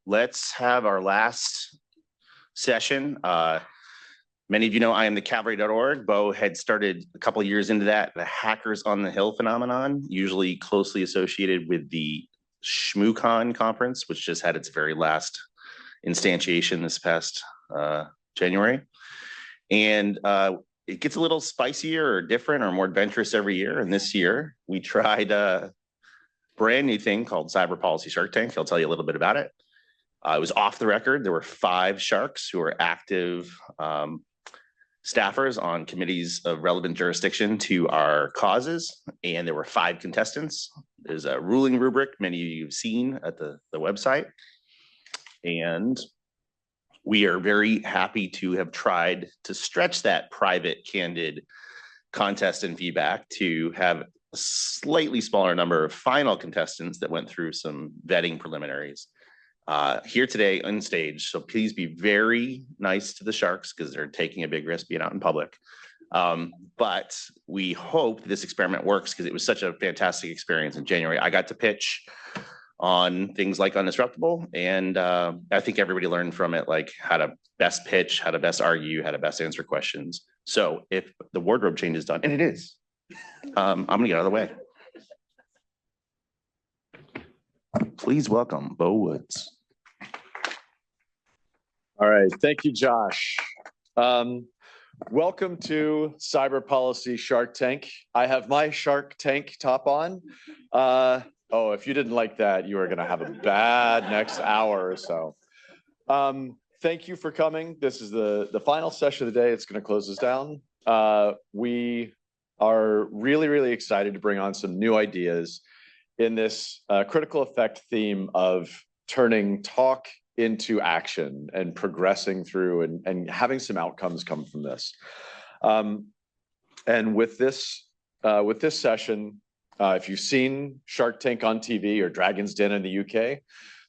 let's have our last session. Many of you know I am the cavalry.org. Beau had started a couple of years into that, the Hackers on the Hill phenomenon, usually closely associated with the ShmooCon conference, which just had its very last instantiation this past January. And it gets a little spicier or different or more adventurous every year. And this year we tried a brand new thing called Cyber Policy Shark Tank. I'll tell you a little bit about it. It was off the record. There were 5 sharks who were active staffers on committees of relevant jurisdiction to our causes. And there were 5 contestants. There's a ruling rubric many of you have seen at the website. And we are very happy to have tried to stretch that private, candid contest and feedback to have a slightly smaller number of final contestants that went through some vetting preliminaries here today on stage. So please be very nice to the sharks because they're taking a big risk being out in public. But we hope this experiment works because it was such a fantastic experience in January. I got to pitch on things like Undisruptible, and I think everybody learned from it, like how to best pitch, how to best argue, how to best answer questions. So if the wardrobe change is done, and it is, I'm gonna get out of the way. Please welcome Beau Woods. All right, thank you, Josh. Welcome to Cyber Policy Shark Tank. I have my Shark Tank top on. Oh, if you didn't like that, you are going to have a bad next hour or so. Thank you for coming. This is the final session of the day. It's going to close us down. We are really, really excited to bring on some new ideas in this critical effect theme of turning talk into action and progressing through and having some outcomes come from this. And with this session, if you've seen Shark Tank on TV or Dragon's Den in the UK,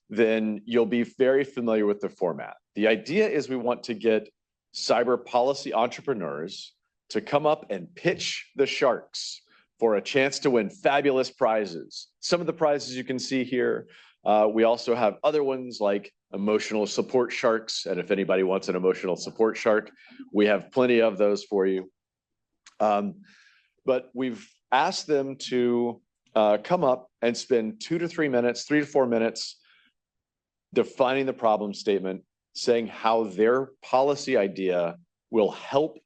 then you'll be very familiar with the format. The idea is we want to get cyber policy entrepreneurs to come up and pitch the sharks for a chance to win fabulous prizes. Some of the prizes you can see here. We also have other ones like emotional support sharks. And if anybody wants an emotional support shark, we have plenty of those for you. But we've asked them to come up and spend 2 to 3 minutes, 3 to 4 minutes defining the problem statement, saying how their policy idea will help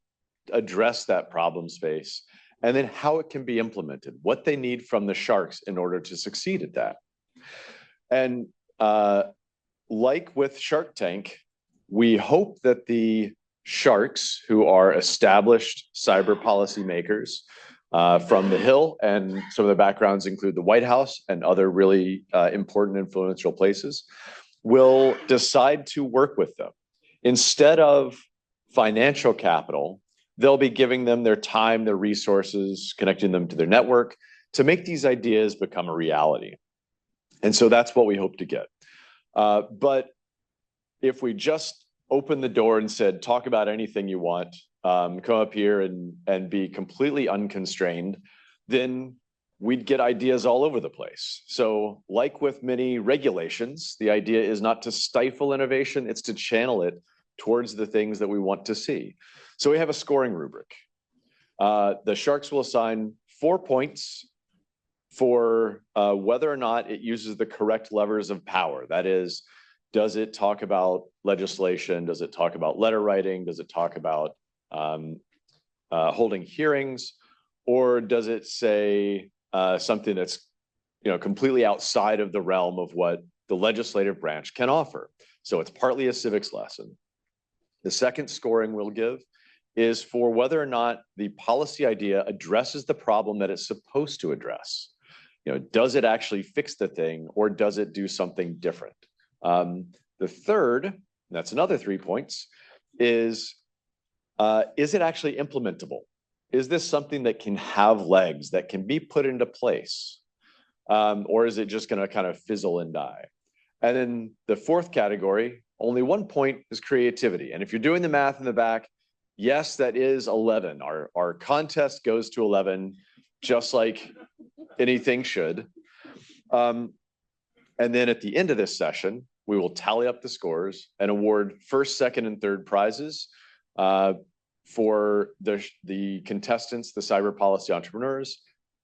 address that problem space, and then how it can be implemented, what they need from the sharks in order to succeed at that. And like with Shark Tank, we hope that the sharks, who are established cyber policy makers from the Hill, and some of the backgrounds include the White House and other really important influential places, will decide to work with them. Instead of financial capital, they'll be giving them their time, their resources, connecting them to their network to make these ideas become a reality. And so that's what we hope to get. But if we just open the door and said, talk about anything you want, come up here and be completely unconstrained, then we'd get ideas all over the place. So like with many regulations, the idea is not to stifle innovation, it's to channel it towards the things that we want to see. So we have a scoring rubric. The sharks will assign 4 points for whether or not it uses the correct levers of power. That is, does it talk about legislation? Does it talk about letter writing? Does it talk about holding hearings? Or does it say something that's completely outside of the realm of what the legislative branch can offer? So it's partly a civics lesson. The second scoring we'll give is for whether or not the policy idea addresses the problem that it's supposed to address. Does it actually fix the thing, or does it do something different? The third, that's another 3 points, is it actually implementable? Is this something that can have legs, that can be put into place? Or is it just going to kind of fizzle and die? And then the fourth category, only 1 point, is creativity. And if you're doing the math in the back, yes, that is 11. Our contest goes to 11, just like anything should. And then at the end of this session, we will tally up the scores and award first, second, and third prizes for the contestants, the cyber policy entrepreneurs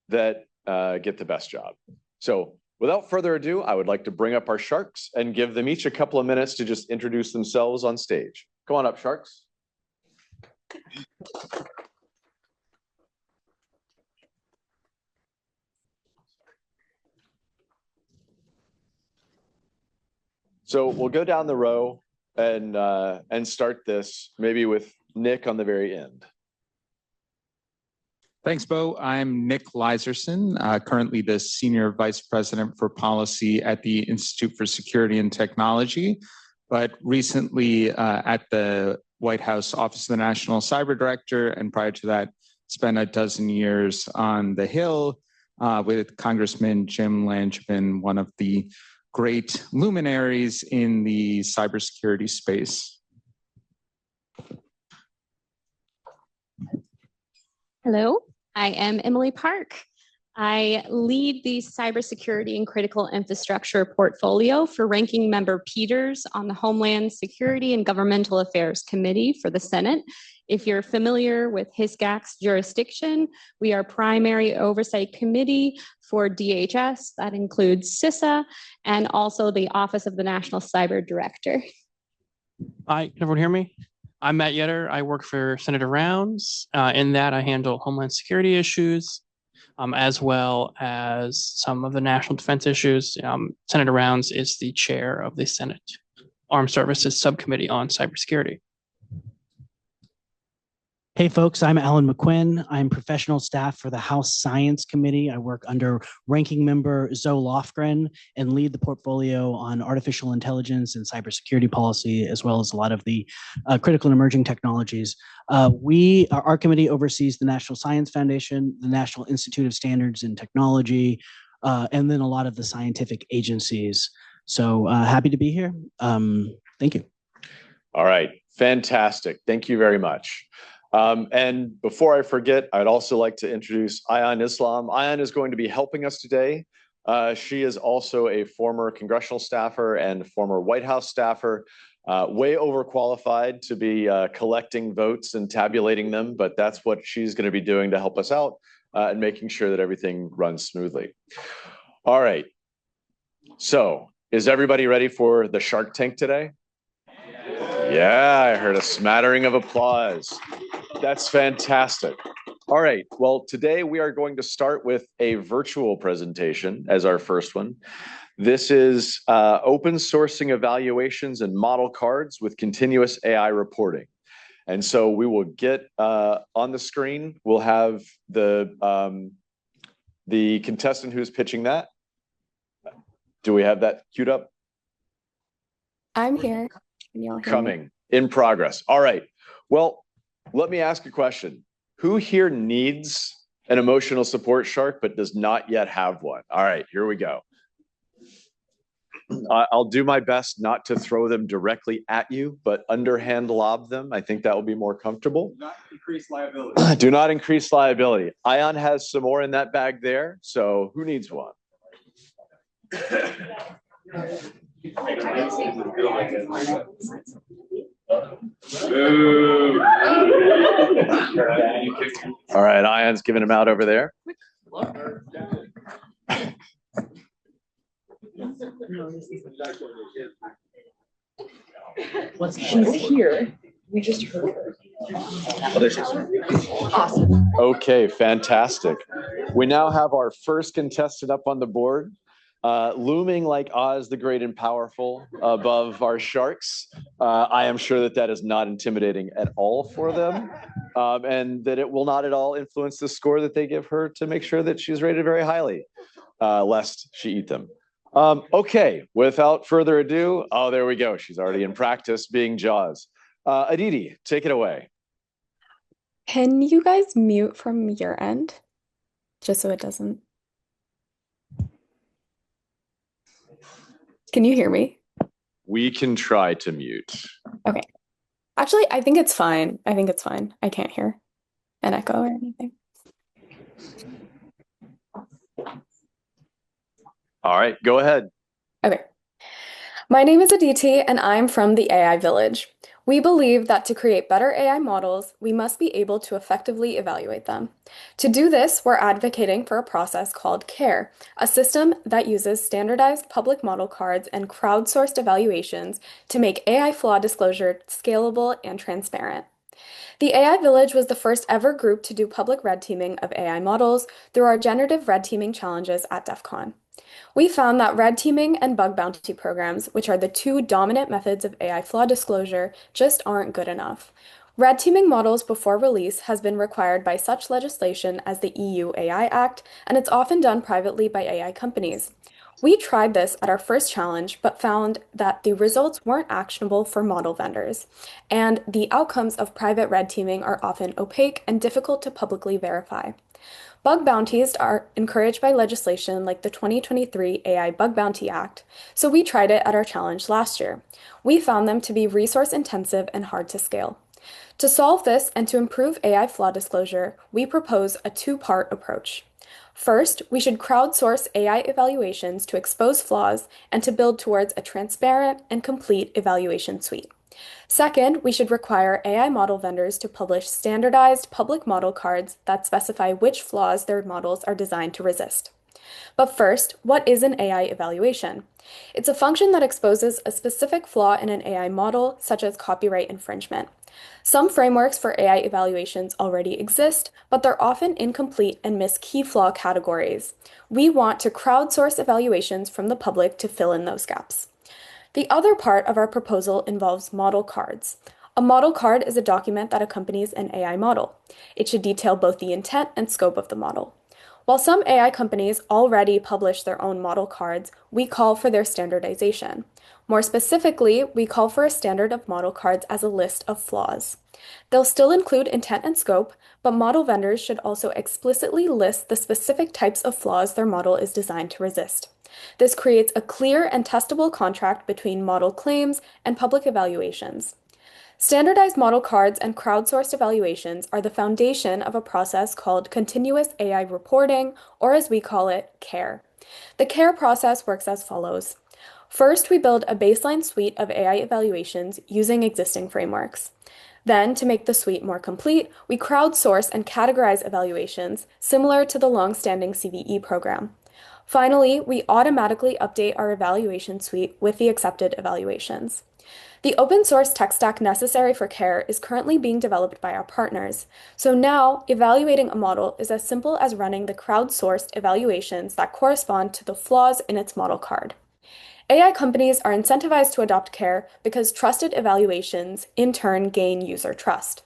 that get the best job. So without further ado, I would like to bring up our sharks and give them each a couple of minutes to just introduce themselves on stage. Come on up, sharks. So we'll go down the row and start this maybe with Nick on the very end. Thanks, Beau. I'm Nick Leiserson, currently the Senior Vice President for Policy at the Institute for Security and Technology, but recently at the White House Office of the National Cyber Director, and prior to that, spent a dozen years on the Hill with Congressman Jim Langevin, one of the great luminaries in the cybersecurity space. Hello, I am Emily Park. I lead the cybersecurity and critical infrastructure portfolio for Ranking Member Peters on the Homeland Security and Governmental Affairs Committee for the Senate. If you're familiar with HISGAC's jurisdiction, we are primary oversight committee for DHS. That includes CISA and also the Office of the National Cyber Director. Hi, can everyone hear me? I'm Matt Yetter. I work for Senator Rounds. In that, I handle Homeland Security issues, as well as some of the national defense issues. Senator Rounds is the chair of the Senate Armed Services Subcommittee on Cybersecurity. Hey folks, I'm Alan McQuinn. I'm professional staff for the House Science Committee. I work under Ranking Member Zoe Lofgren and lead the portfolio on artificial intelligence and cybersecurity policy, as well as a lot of the critical and emerging technologies. Our committee oversees the National Science Foundation, the National Institute of Standards and Technology, and then a lot of the scientific agencies. So happy to be here. Thank you. All right, fantastic. Thank you very much. And before I forget, I'd also like to introduce Ayan Islam. Ayan is going to be helping us today. She is also a former congressional staffer and former White House staffer, way overqualified to be collecting votes and tabulating them, but that's what she's going to be doing to help us out and making sure that everything runs smoothly. All right. So is everybody ready for the Shark Tank today? Yeah, I heard a smattering of applause. That's fantastic. All right, well, today we are going to start with a virtual presentation as our first one. This is open sourcing evaluations and model cards with continuous AI reporting. And so we will get on the screen, we'll have the contestant who's pitching that. Do we have that queued up? I'm here. Can y'all hear Coming me? in progress. All right, well, let me ask a question. Who here needs an emotional support shark but does not yet have one? All right, here we go. I'll do my best not to throw them directly at you, but underhand lob them. I think that will be more comfortable. Do not increase liability. Do not increase liability. Ayan has some more in that bag there, so who needs one? All right, Ayan's giving him out over there. She's here. We just heard her. Awesome. Okay, fantastic. We now have our first contestant up on the board. Looming like Oz the Great and Powerful above our sharks. I am sure that that is not intimidating at all for them, and that it will not at all influence the score that they give her to make sure that she's rated very highly, lest she eat them. Okay, without further ado, oh, there we go. She's already in practice being Jaws. Aditi, take it away. Can you guys mute from your end? Just so it doesn't. Can you hear me? We can try to mute. Okay. Actually, I think it's fine. I think it's fine. I can't hear an echo or anything. All right, go ahead. Okay. My name is Aditi, and I'm from the AI Village. We believe that to create better AI models, we must be able to effectively evaluate them. To do this, we're advocating for a process called CARE, a system that uses standardized public model cards and crowdsourced evaluations to make AI flaw disclosure scalable and transparent. The AI Village was the first ever group to do public red teaming of AI models through our generative red teaming challenges at DEF CON. We found that red teaming and bug bounty programs, which are the two dominant methods of AI flaw disclosure, just aren't good enough. Red teaming models before release has been required by such legislation as the EU AI Act, and it's often done privately by AI companies. We tried this at our first challenge, but found that the results weren't actionable for model vendors, and the outcomes of private red teaming are often opaque and difficult to publicly verify. Bug bounties are encouraged by legislation like the 2023 AI Bug Bounty Act, so we tried it at our challenge last year. We found them to be resource intensive and hard to scale. To solve this and to improve AI flaw disclosure, we propose a two-part approach. First, we should crowdsource AI evaluations to expose flaws and to build towards a transparent and complete evaluation suite. Second, we should require AI model vendors to publish standardized public model cards that specify which flaws their models are designed to resist. But first, what is an AI evaluation? It's a function that exposes a specific flaw in an AI model, such as copyright infringement. Some frameworks for AI evaluations already exist, but they're often incomplete and miss key flaw categories. We want to crowdsource evaluations from the public to fill in those gaps. The other part of our proposal involves model cards. A model card is a document that accompanies an AI model. It should detail both the intent and scope of the model. While some AI companies already publish their own model cards, we call for their standardization. More specifically, we call for a standard of model cards as a list of flaws. They'll still include intent and scope, but model vendors should also explicitly list the specific types of flaws their model is designed to resist. This creates a clear and testable contract between model claims and public evaluations. Standardized model cards and crowdsourced evaluations are the foundation of a process called continuous AI reporting, or as we call it, CARE. The CARE process works as follows. First, we build a baseline suite of AI evaluations using existing frameworks. Then, to make the suite more complete, we crowdsource and categorize evaluations, similar to the long-standing CVE program. Finally, we automatically update our evaluation suite with the accepted evaluations. The open source tech stack necessary for CARE is currently being developed by our partners. So now, evaluating a model is as simple as running the crowdsourced evaluations that correspond to the flaws in its model card. AI companies are incentivized to adopt CARE because trusted evaluations, in turn, gain user trust.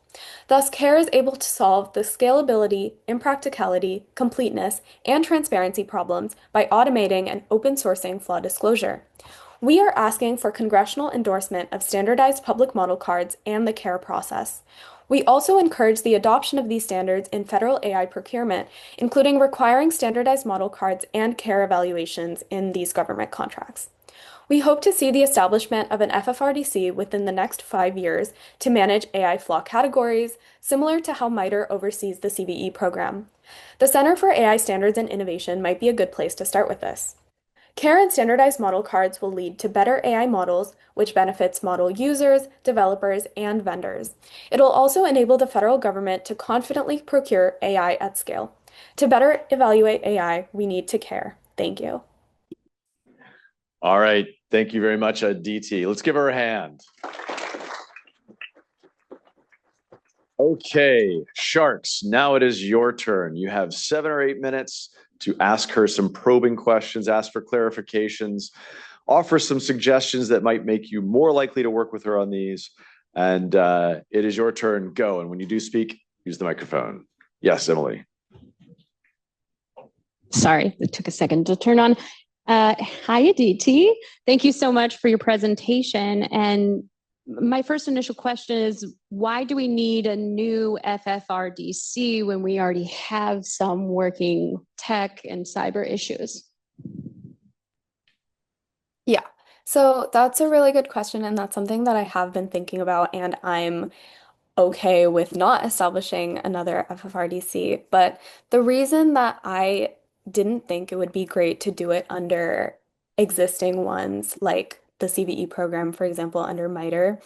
Thus, CARE is able to solve the scalability, impracticality, completeness, and transparency problems by automating and open sourcing flaw disclosure. We are asking for congressional endorsement of standardized public model cards and the CARE process. We also encourage the adoption of these standards in federal AI procurement, including requiring standardized model cards and CARE evaluations in these government contracts. We hope to see the establishment of an FFRDC within the next 5 years to manage AI flaw categories, similar to how MITRE oversees the CVE program. The Center for AI Standards and Innovation might be a good place to start with this. CARE and standardized model cards will lead to better AI models, which benefits model users, developers, and vendors. It'll also enable the federal government to confidently procure AI at scale. To better evaluate AI, we need to care. Thank you. All right. Thank you very much, Aditi. Let's give her a hand. Okay, Sharks, now it is your turn. You have 7 or 8 minutes to ask her some probing questions, ask for clarifications, offer some suggestions that might make you more likely to work with her on these. And it is your turn. Go. And when you do speak, use the microphone. Yes, Emily. Sorry, it took a second to turn on. Hi, Aditi. Thank you so much for your presentation. And my first initial question is, why do we need a new FFRDC when we already have some working tech and cyber issues? Yeah, so that's a really good question, and that's something that I have been thinking about, and I'm okay with not establishing another FFRDC. But the reason that I didn't think it would be great to do it under existing ones like the CVE program, for example, under MITRE,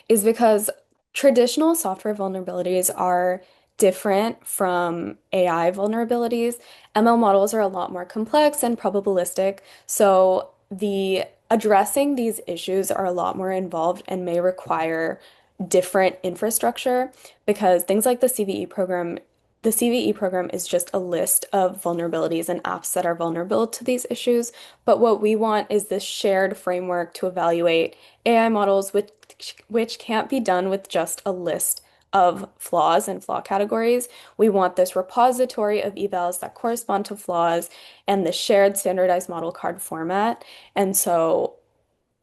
is because traditional software vulnerabilities are different from AI vulnerabilities. ML models are a lot more complex and probabilistic, so the addressing these issues are a lot more involved and may require different infrastructure because things like the CVE program is just a list of vulnerabilities and apps that are vulnerable to these issues. But what we want is this shared framework to evaluate AI models which can't be done with just a list of flaws and flaw categories. We want this repository of evals that correspond to flaws and the shared standardized model card format. And so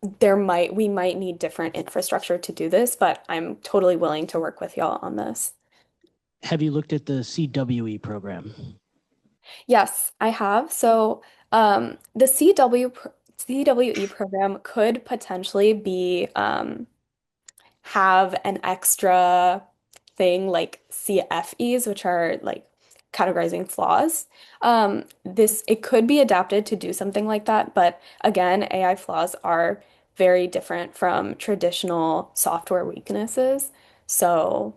we might need different infrastructure to do this, but I'm totally willing to work with y'all on this. Have you looked at the CWE program? Yes, I have. So the CWE program could potentially be have an extra thing like CFEs, which are like categorizing flaws. It could be adapted to do something like that, but again, AI flaws are very different from traditional software weaknesses. So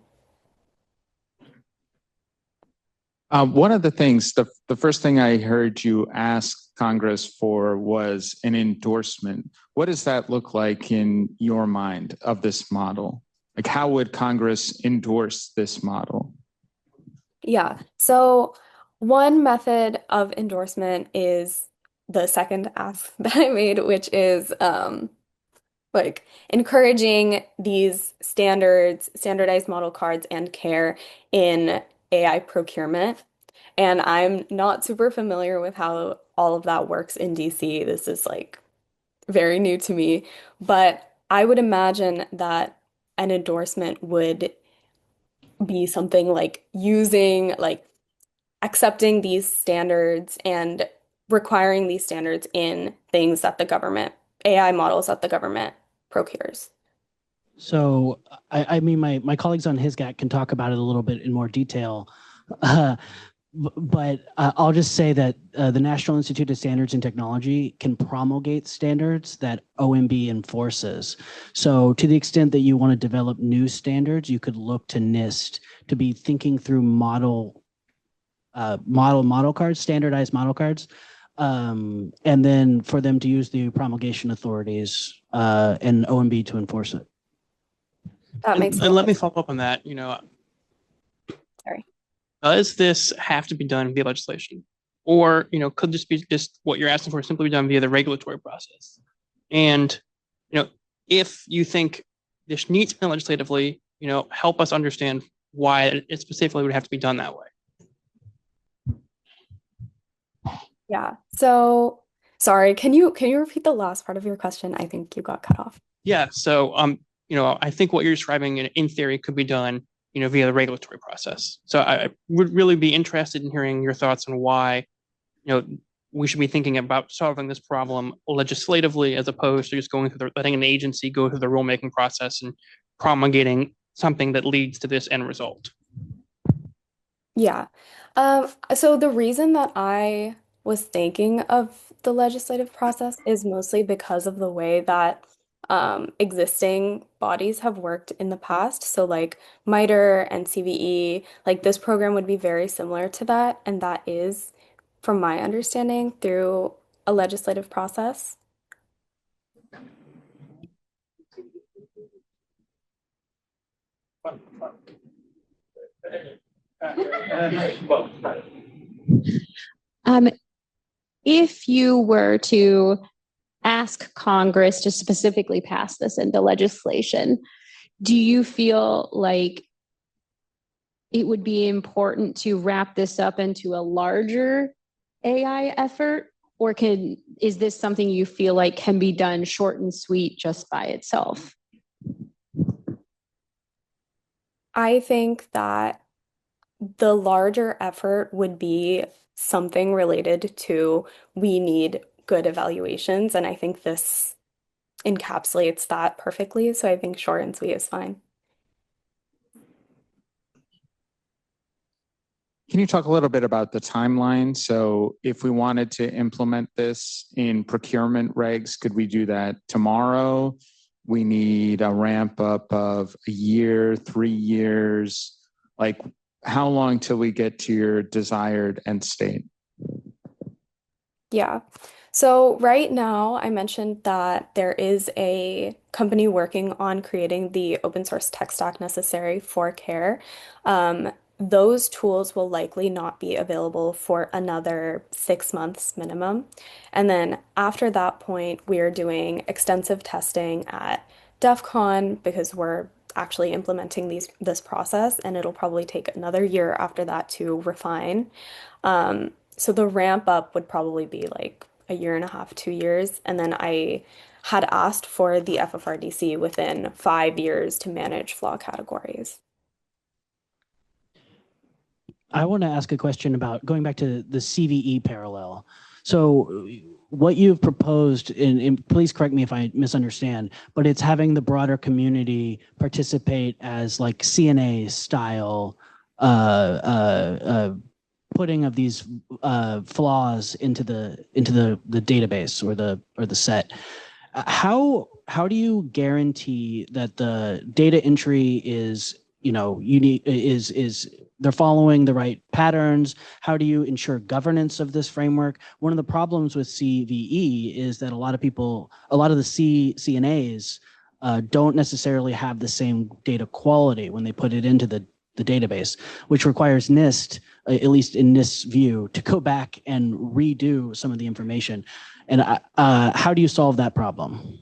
One of the things, the first thing I heard you ask Congress for was an endorsement. What does that look like in your mind of this model? Like, how would Congress endorse this model? yeah, so one method of endorsement is the second ask that I made, which is like encouraging these standardized model cards and care in AI procurement. And I'm not super familiar with how all of that works in DC. This is like very new to me, but I would imagine that an endorsement would be something like accepting these standards and requiring these standards in things that the government, AI models that the government procures. So, I mean, my colleagues on HISGAT can talk about it a little bit in more detail. Uh, but I'll just say that the National Institute of Standards and Technology can promulgate standards that OMB enforces. So to the extent that you want to develop new standards, you could look to NIST to be thinking through model cards, standardized model cards, and then for them to use the promulgation authorities and OMB to enforce it. That makes And let me sense. follow up on that. Sorry. Does this have to be done via legislation? Or, could this be just what you're asking for simply be done via the regulatory process? And, if you think this needs to be done legislatively, help us understand why it specifically would have to be done that way. Yeah. So sorry, can you repeat the last part of your question? I think you got cut off. Yeah. So, I think what you're describing in theory could be done, via the regulatory process. So I would really be interested in hearing your thoughts on why, we should be thinking about solving this problem legislatively as opposed to just letting an agency go through the rulemaking process and promulgating something that leads to this end result. Yeah. So the reason that I was thinking of the legislative process is mostly because of the way that existing bodies have worked in the past. So like MITRE and CVE, like this program would be very similar to that, and that is, from my understanding, through a legislative process. If you were to ask Congress to specifically pass this into legislation, do you feel like it would be important to wrap this up into a larger AI effort? Or is this something you feel like can be done short and sweet just by itself? I think that the larger effort would be something related to we need good evaluations, and I think this encapsulates that perfectly. So I think short and sweet is fine. Can you talk a little bit about the timeline? So if we wanted to implement this in procurement regs, could we do that tomorrow? We need a ramp up of a year, 3 years. Like, how long till we get to your desired end state? Yeah. So right now, I mentioned that there is a company working on creating the open source tech stack necessary for CARE. Those tools will likely not be available for another 6 months minimum. And then after that point, we are doing extensive testing at DEF CON because we're actually implementing this process, and it'll probably take another year after that to refine. So the ramp up would probably be like a year and a half, 2 years. And then I had asked for the FFRDC within 5 years to manage flaw categories. I want to ask a question about going back to the CVE parallel. So what you've proposed, and please correct me if I misunderstand, but it's having the broader community participate as like CNA style putting of these flaws into the database or the set. How do you guarantee that the data entry is unique, is they're following the right patterns? How do you ensure governance of this framework? One of the problems with CVE is that a lot of the CNAs don't necessarily have the same data quality when they put it into the database, which requires NIST, at least in NIST's view, to go back and redo some of the information. And how do you solve that problem?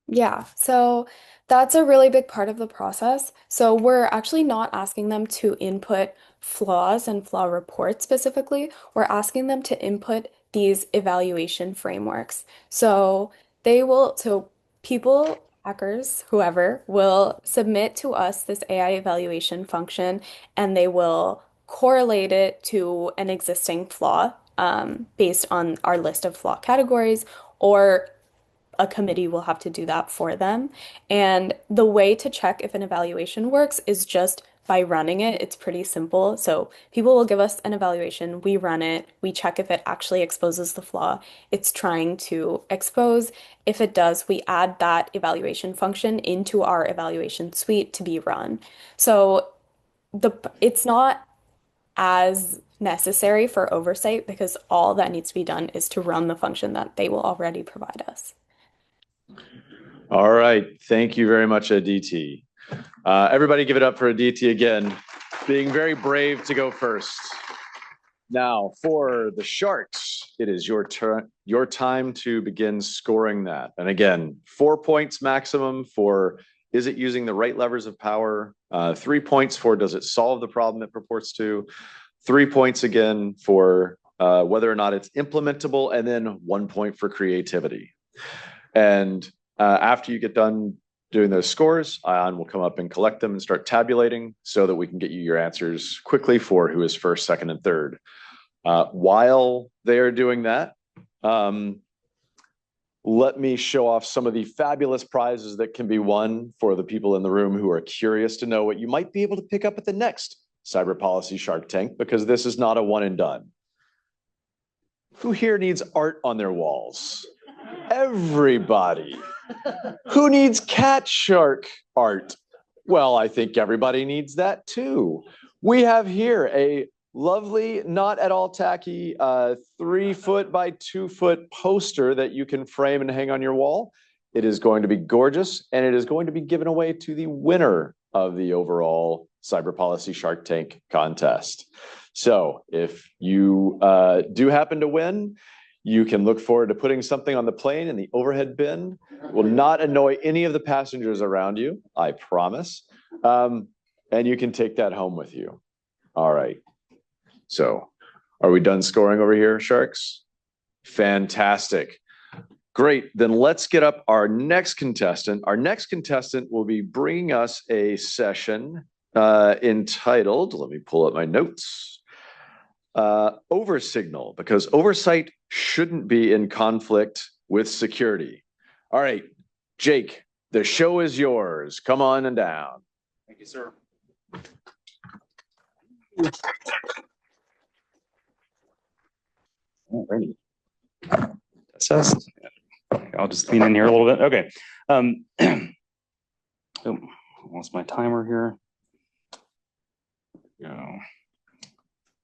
Yeah, so that's a really big part of the process. So we're actually not asking them to input flaws and flaw reports specifically. We're asking them to input these evaluation frameworks. So people, hackers, whoever, will submit to us this AI evaluation function, and they will correlate it to an existing flaw based on our list of flaw categories, or a committee will have to do that for them. And the way to check if an evaluation works is just by running it. It's pretty simple. So people will give us an evaluation, we run it, we check if it actually exposes the flaw it's trying to expose. If it does, we add that evaluation function into our evaluation suite to be run. So it's not as necessary for oversight because all that needs to be done is to run the function that they will already provide us. All right. Thank you very much, Aditi. Everybody give it up for Aditi again, being very brave to go first. Now, for the Sharks, it is your turn, your time to begin scoring that. And again, 4 points maximum for is it using the right levers of power? 3 points for does it solve the problem it purports to? 3 points again for whether or not it's implementable, and then 1 point for creativity. And after you get done doing those scores, Ion will come up and collect them and start tabulating so that we can get you your answers quickly for who is first, second, and third. While they are doing that, let me show off some of the fabulous prizes that can be won for the people in the room who are curious to know what you might be able to pick up at the next Cyber Policy Shark Tank, because this is not a one and done. Who here needs art on their walls? Everybody. Who needs cat shark art? Well, I think everybody needs that too. We have here a lovely, not at all tacky, 3 foot by 2 foot poster that you can frame and hang on your wall. It is going to be gorgeous, and it is going to be given away to the winner of the overall Cyber Policy Shark Tank contest. So if you do happen to win, you can look forward to putting something on the plane in the overhead bin. It will not annoy any of the passengers around you, I promise. And you can take that home with you. All right. So are we done scoring over here, Sharks? Fantastic. Great. Then let's get up our next contestant. Our next contestant will be bringing us a session entitled, let me pull up my notes, Oversignal, because oversight shouldn't be in conflict with security. All right, Jake, the show is yours. Come on and down. Thank you, sir. Alrighty. Test. I'll just lean in here a little bit. Okay. Oh, lost my timer here. Go.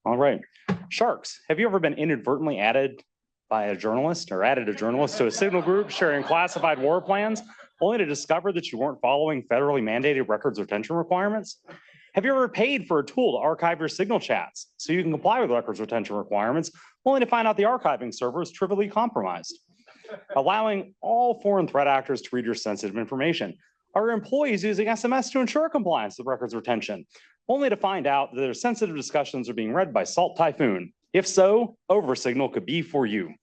All right. Sharks, have you ever been inadvertently added by a journalist or added a journalist to a signal group sharing classified war plans, only to discover that you weren't following federally mandated records retention requirements? Have you ever paid for a tool to archive your signal chats so you can comply with records retention requirements, only to find out the archiving server is trivially compromised? Allowing all foreign threat actors to read your sensitive information. Are your employees using SMS to ensure compliance with records retention, only to find out that their sensitive discussions are being read by Salt Typhoon? If so, Oversignal could be for you.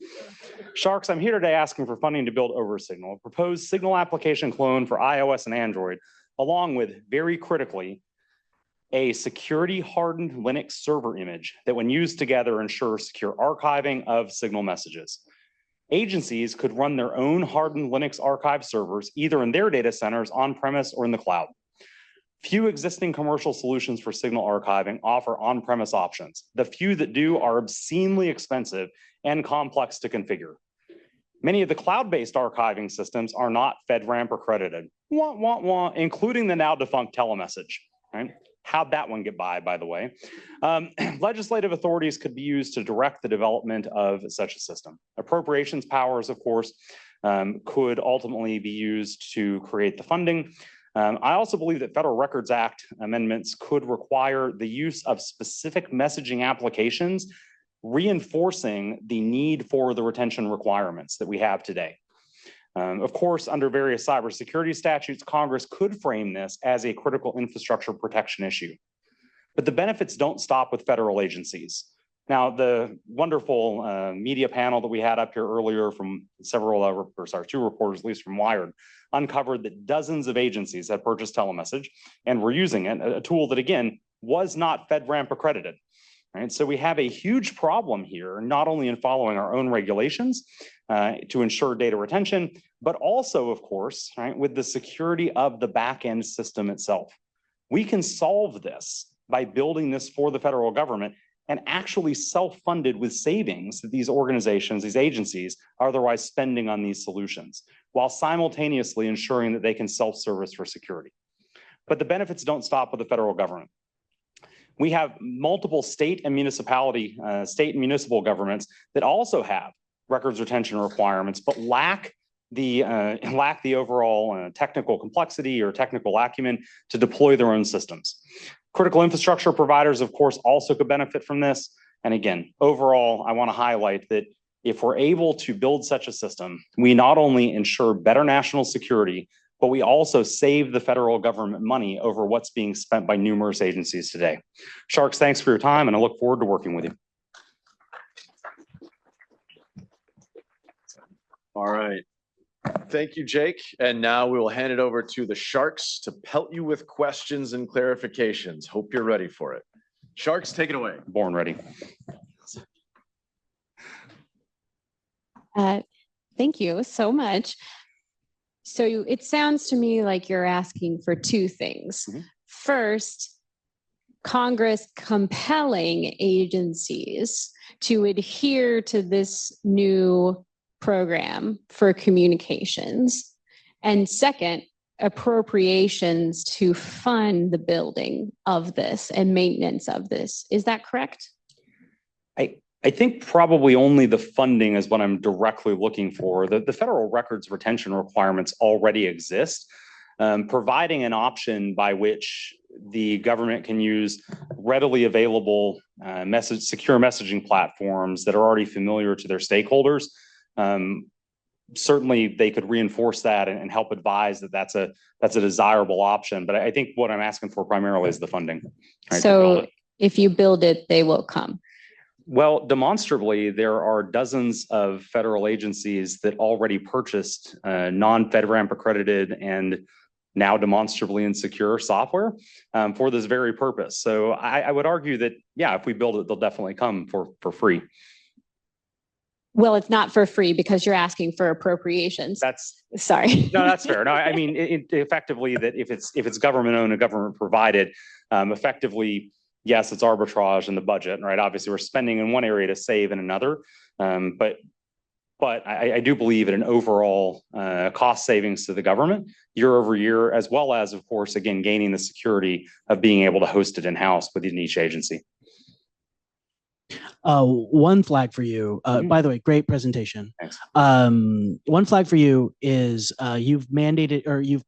Sharks, I'm here today asking for funding to build Oversignal, a proposed signal application clone for iOS and Android, along with, very critically, a security hardened Linux server image that when used together ensures secure archiving of signal messages. Agencies could run their own hardened Linux archive servers, either in their data centers, on-premise, or in the cloud. Few existing commercial solutions for signal archiving offer on-premise options. The few that do are obscenely expensive and complex to configure. Many of the cloud-based archiving systems are not FedRAMP accredited, including the now defunct telemessage. Right? How'd that one get by the way? Legislative authorities could be used to direct the development of such a system. Appropriations powers, of course, could ultimately be used to create the funding. I also believe that Federal Records Act amendments could require the use of specific messaging applications, reinforcing the need for the retention requirements that we have today. Of course, under various cybersecurity statutes, Congress could frame this as a critical infrastructure protection issue. But the benefits don't stop with federal agencies. Now, the wonderful media panel that we had up here earlier from two reporters, at least from Wired, uncovered that dozens of agencies had purchased telemessage and were using it, a tool that, again, was not FedRAMP accredited. Right? So we have a huge problem here, not only in following our own regulations to ensure data retention, but also, of course, right, with the security of the back-end system itself. We can solve this by building this for the federal government and actually self-funded with savings that these organizations, these agencies, are otherwise spending on these solutions, while simultaneously ensuring that they can self-service for security. But the benefits don't stop with the federal government. We have multiple state and municipal governments that also have records retention requirements, but lack the overall technical complexity or technical acumen to deploy their own systems. Critical infrastructure providers, of course, also could benefit from this. And again, overall, I want to highlight that if we're able to build such a system, we not only ensure better national security, but we also save the federal government money over what's being spent by numerous agencies today. Sharks, thanks for your time, and I look forward to working with you. All right. Thank you, Jake. And now we will hand it over to the Sharks to pelt you with questions and clarifications. Hope you're ready for it. Sharks, take it away. Born ready. Thank you so much. So it sounds to me like you're asking for two things. Mm-hmm. First, Congress compelling agencies to adhere to this new program for communications. And second, appropriations to fund the building of this and maintenance of this. Is that correct? I think probably only the funding is what I'm directly looking for. The federal records retention requirements already exist, providing an option by which the government can use readily available secure messaging platforms that are already familiar to their stakeholders. Certainly they could reinforce that and help advise that that's a desirable option. But I think what I'm asking for primarily is the funding. Right, so if you build it, they will come. Well, demonstrably, there are dozens of federal agencies that already purchased non-FedRAMP accredited and now demonstrably insecure software for this very purpose. So I would argue that, yeah, if we build it, they'll definitely come for free. Well, it's not for free because you're asking for appropriations. Sorry. No, that's fair. No, I mean, effectively that if it's government owned and government provided, effectively, yes, it's arbitrage in the budget, right? Obviously, we're spending in one area to save in another. But I do believe in an overall cost savings to the government year over year, as well as, of course, again, gaining the security of being able to host it in-house within each agency. One flag for you, by the way, great presentation. Thanks. One flag for you is you've mandated or you've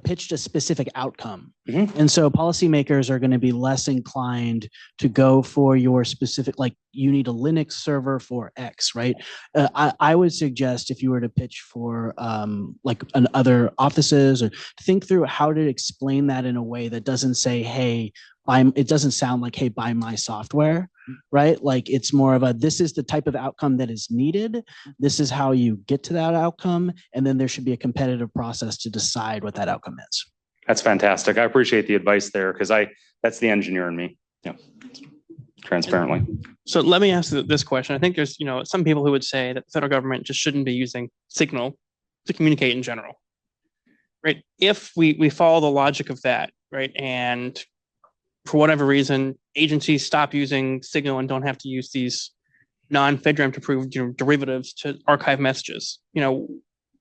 pitched a specific outcome. And so policymakers are going to be less inclined to go for your specific, like you need a Linux server for X, right? I would suggest if you were to pitch for like other offices, or think through how to explain that in a way that doesn't say, hey, it doesn't sound like, hey, buy my software, right? Like it's more of a, this is the type of outcome that is needed. This is how you get to that outcome. And then there should be a competitive process to decide what that outcome is. That's fantastic. I appreciate the advice there because that's the engineer in me. Yeah. Transparently. So let me ask this question. I think there's, some people who would say that the federal government just shouldn't be using Signal to communicate in general, right? If we follow the logic of that, right? And for whatever reason, agencies stop using Signal and don't have to use these non-FedRAMP approved derivatives to archive messages.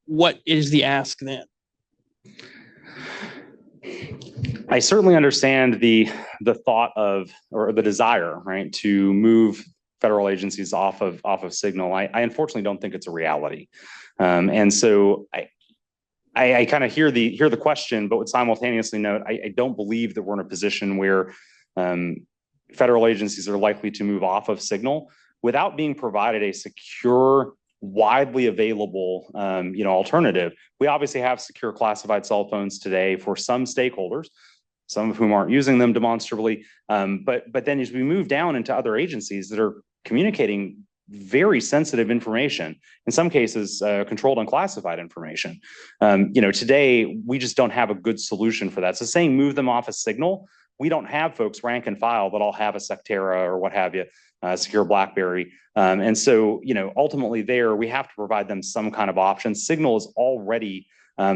What is the ask then? I certainly understand the thought of, or the desire, right, to move federal agencies off of Signal. I unfortunately don't think it's a reality, and so I kind of hear the question, but would simultaneously note I don't believe that we're in a position where federal agencies are likely to move off of Signal without being provided a secure, widely available alternative. We obviously have secure classified cell phones today for some stakeholders, some of whom aren't using them demonstrably. But then as we move down into other agencies that are communicating very sensitive information, in some cases controlled and classified information. Today we just don't have a good solution for that. So saying move them off a Signal, we don't have folks rank and file that all have a Sectera or what have you, secure BlackBerry. And so, ultimately there we have to provide them some kind of option. Signal is already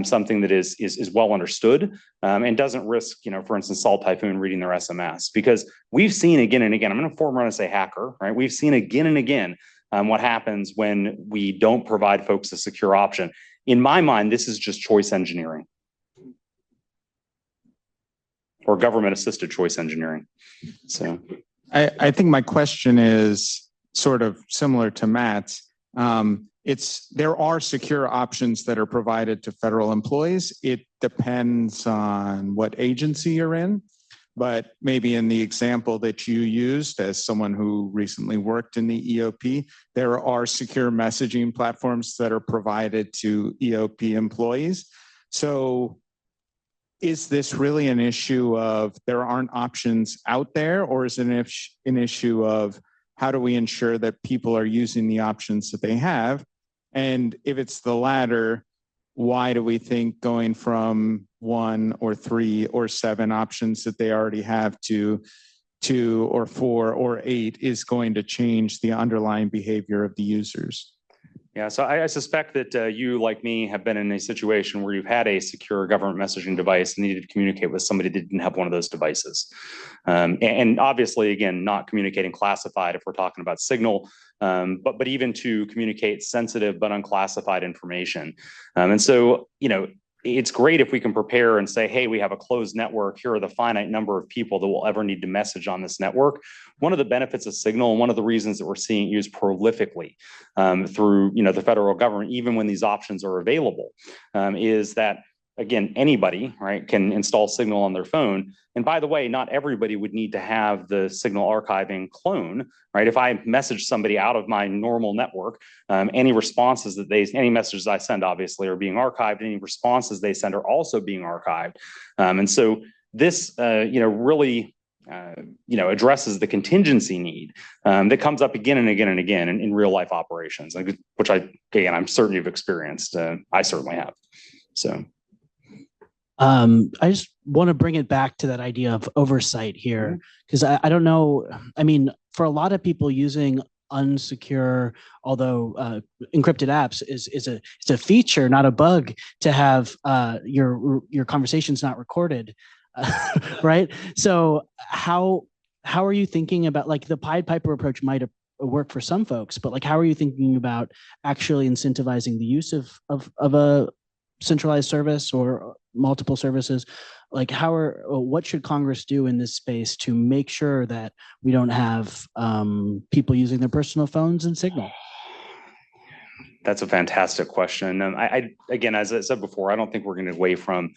something that is well understood and doesn't risk, for instance, Salt Typhoon reading their SMS, because we've seen again and again, I'm going to form run and say hacker, right? We've seen again and again what happens when we don't provide folks a secure option. In my mind, this is just choice engineering or government assisted choice engineering. So I think my question is sort of similar to Matt's. There are secure options that are provided to federal employees. It depends on what agency you're in, but maybe in the example that you used as someone who recently worked in the EOP, there are secure messaging platforms that are provided to EOP employees. So is this really an issue of there aren't options out there, or is it an issue of how do we ensure that people are using the options that they have? And if it's the latter, why do we think going from 1 or 3 or 7 options that they already have to 2 or 4 or 8 is going to change the underlying behavior of the users? Yeah, so I suspect that you, like me, have been in a situation where you've had a secure government messaging device and needed to communicate with somebody that didn't have one of those devices. And obviously, again, not communicating classified if we're talking about Signal, but even to communicate sensitive but unclassified information. And so, it's great if we can prepare and say, hey, we have a closed network. Here are the finite number of people that will ever need to message on this network. One of the benefits of Signal, and one of the reasons that we're seeing it used prolifically through the federal government, even when these options are available, is that, again, anybody, right, can install Signal on their phone. And by the way, not everybody would need to have the Signal archiving clone, right? If I message somebody out of my normal network, any messages I send obviously are being archived. Any responses they send are also being archived. And so this, really, addresses the contingency need that comes up again and again and again in real life operations, which I'm certain you've experienced. I certainly have. So. I just want to bring it back to that idea of oversight here, because I don't know. I mean, for a lot of people using unsecure, although encrypted apps is a feature, not a bug, to have your conversations not recorded, right? So how how are you thinking about, like, the Pied Piper approach might work for some folks, but like, how are you thinking about actually incentivizing the use of a centralized service or multiple services? Like, what should Congress do in this space to make sure that we don't have people using their personal phones and Signal? That's a fantastic question. Again, as I said before, I don't think we're going to get away from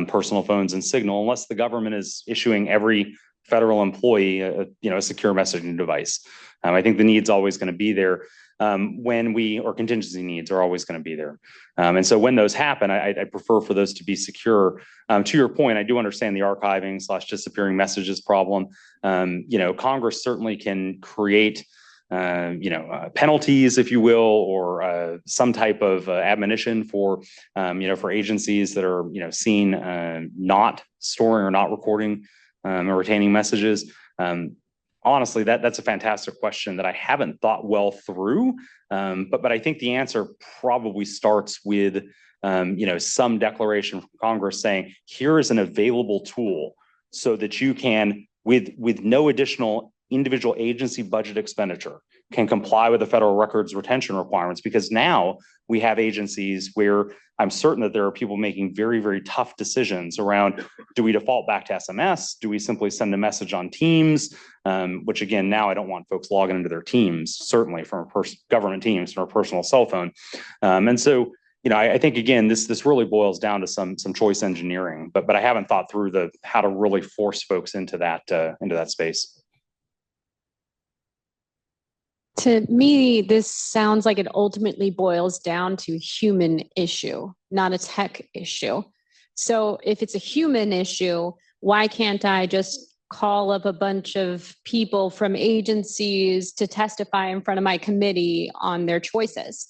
personal phones and Signal unless the government is issuing every federal employee a secure messaging device. I think the need's always going to be there or contingency needs are always going to be there. And so when those happen, I prefer for those to be secure. To your point, I do understand the archiving / disappearing messages problem. Congress certainly can create penalties, if you will, or some type of admonition for agencies that are, seen not storing or not recording or retaining messages. Honestly, that's a fantastic question that I haven't thought well through. But I think the answer probably starts with, some declaration from Congress saying, here is an available tool so that you can, with no additional individual agency budget expenditure, can comply with the federal records retention requirements. Because now we have agencies where I'm certain that there are people making very, very tough decisions around, do we default back to SMS? Do we simply send a message on Teams? Which again, now I don't want folks logging into their Teams, certainly from government Teams, from a personal cell phone. And so, I think again, this really boils down to some choice engineering, but I haven't thought through how to really force folks into that space. To me, this sounds like it ultimately boils down to human issue, not a tech issue. So if it's a human issue, why can't I just call up a bunch of people from agencies to testify in front of my committee on their choices?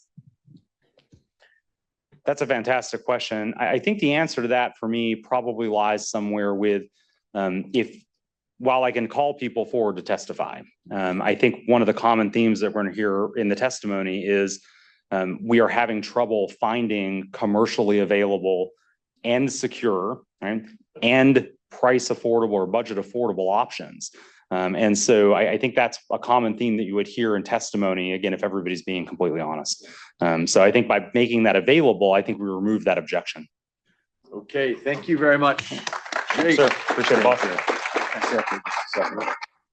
That's a fantastic question. I think the answer to that for me probably lies somewhere with while I can call people forward to testify, I think one of the common themes that we're going to hear in the testimony is we are having trouble finding commercially available and secure, right, and price affordable or budget affordable options. And so I think that's a common theme that you would hear in testimony, again, if everybody's being completely honest. So I think by making that available, I think we remove that objection. Okay, thank you very much. Yes, sir. Appreciate it, boss.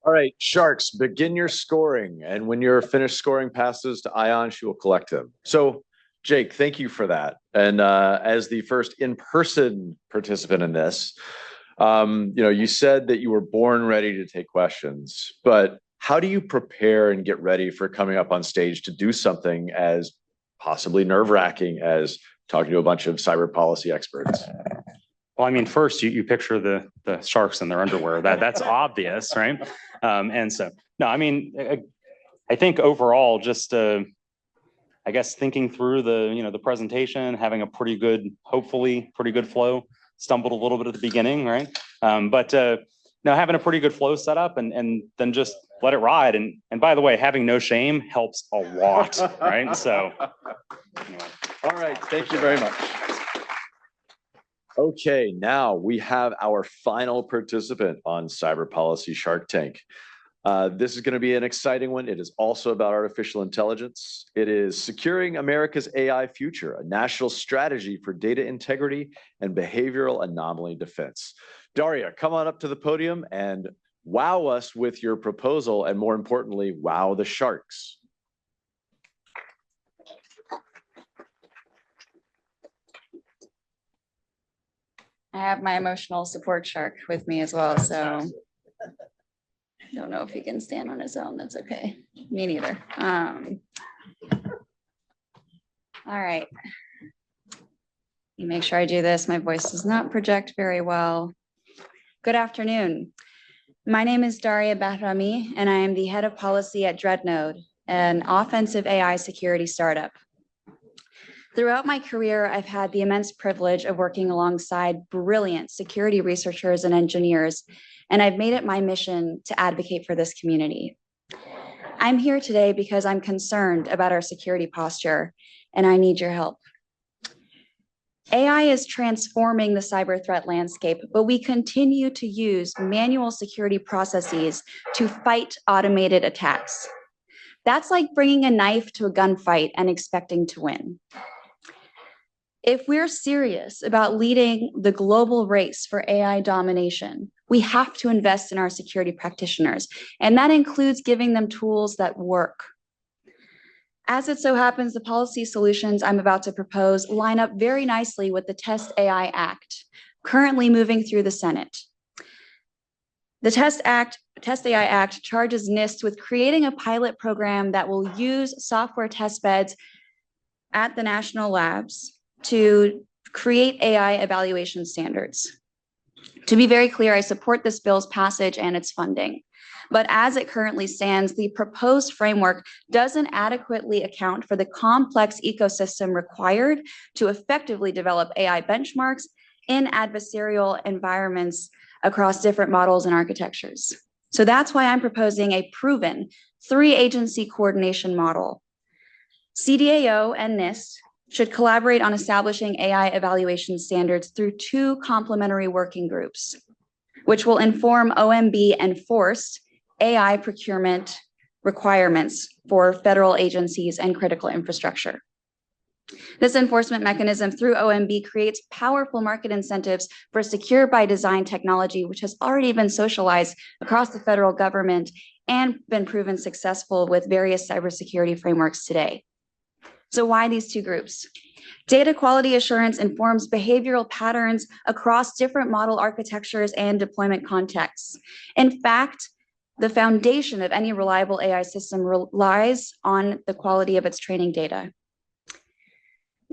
All right, Sharks, begin your scoring. And when you're finished scoring passes to Ion, she will collect them. So, Jake, thank you for that. And as the first in-person participant in this, you said that you were born ready to take questions, but how do you prepare and get ready for coming up on stage to do something as possibly nerve-wracking as talking to a bunch of cyber policy experts? Well, I mean, first you picture the sharks in their underwear. That's obvious, right? And so, no, I mean, I think overall, just I guess thinking through the presentation, having a hopefully pretty good flow. Stumbled a little bit at the beginning, right? But now having a pretty good flow set up and then just let it ride. And by the way, having no shame helps a lot, right? So, anyway. All right, thank you very much. Okay, now we have our final participant on Cyber Policy Shark Tank. This is going to be an exciting one. It is also about artificial intelligence. It is Securing America's AI Future, a national strategy for data integrity and behavioral anomaly defense. Daria, come on up to the podium and wow us with your proposal, and more importantly, wow the sharks. I have my emotional support shark with me as well, so I don't know if he can stand on his own. That's okay. Me neither. All right. You make sure I do this. My voice does not project very well. Good afternoon. My name is Daria Bahrami, and I am the head of policy at Dreadnought, an offensive AI security startup. Throughout my career, I've had the immense privilege of working alongside brilliant security researchers and engineers, and I've made it my mission to advocate for this community. I'm here today because I'm concerned about our security posture, and I need your help. AI is transforming the cyber threat landscape, but we continue to use manual security processes to fight automated attacks. That's like bringing a knife to a gunfight and expecting to win. If we're serious about leading the global race for AI domination, we have to invest in our security practitioners, and that includes giving them tools that work. As it so happens, the policy solutions I'm about to propose line up very nicely with the Test AI Act, currently moving through the Senate. The Test AI Act charges NIST with creating a pilot program that will use software test beds at the national labs to create AI evaluation standards. To be very clear, I support this bill's passage and its funding. But as it currently stands, the proposed framework doesn't adequately account for the complex ecosystem required to effectively develop AI benchmarks in adversarial environments across different models and architectures. So that's why I'm proposing a proven 3-agency coordination model. CDAO and NIST should collaborate on establishing AI evaluation standards through 2 complementary working groups, which will inform OMB enforced AI procurement requirements for federal agencies and critical infrastructure. This enforcement mechanism through OMB creates powerful market incentives for secure by design technology, which has already been socialized across the federal government and been proven successful with various cybersecurity frameworks today. So why these 2 groups? Data quality assurance informs behavioral patterns across different model architectures and deployment contexts. In fact, the foundation of any reliable AI system relies on the quality of its training data.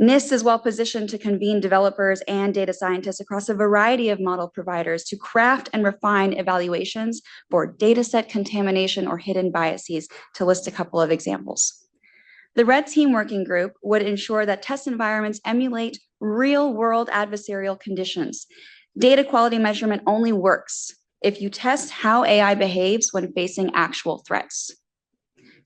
NIST is well positioned to convene developers and data scientists across a variety of model providers to craft and refine evaluations for dataset contamination or hidden biases, to list a couple of examples. The Red Team Working Group would ensure that test environments emulate real-world adversarial conditions. Data quality measurement only works if you test how AI behaves when facing actual threats.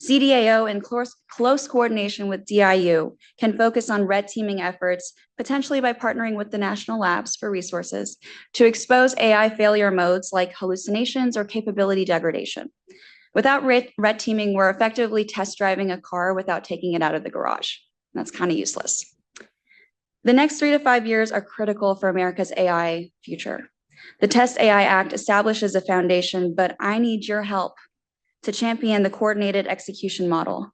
CDAO, in close coordination with DIU, can focus on red teaming efforts, potentially by partnering with the national labs for resources, to expose AI failure modes like hallucinations or capability degradation. Without red teaming, we're effectively test driving a car without taking it out of the garage. That's kind of useless. The next 3 to 5 years are critical for America's AI future. The Test AI Act establishes a foundation, but I need your help to champion the coordinated execution model.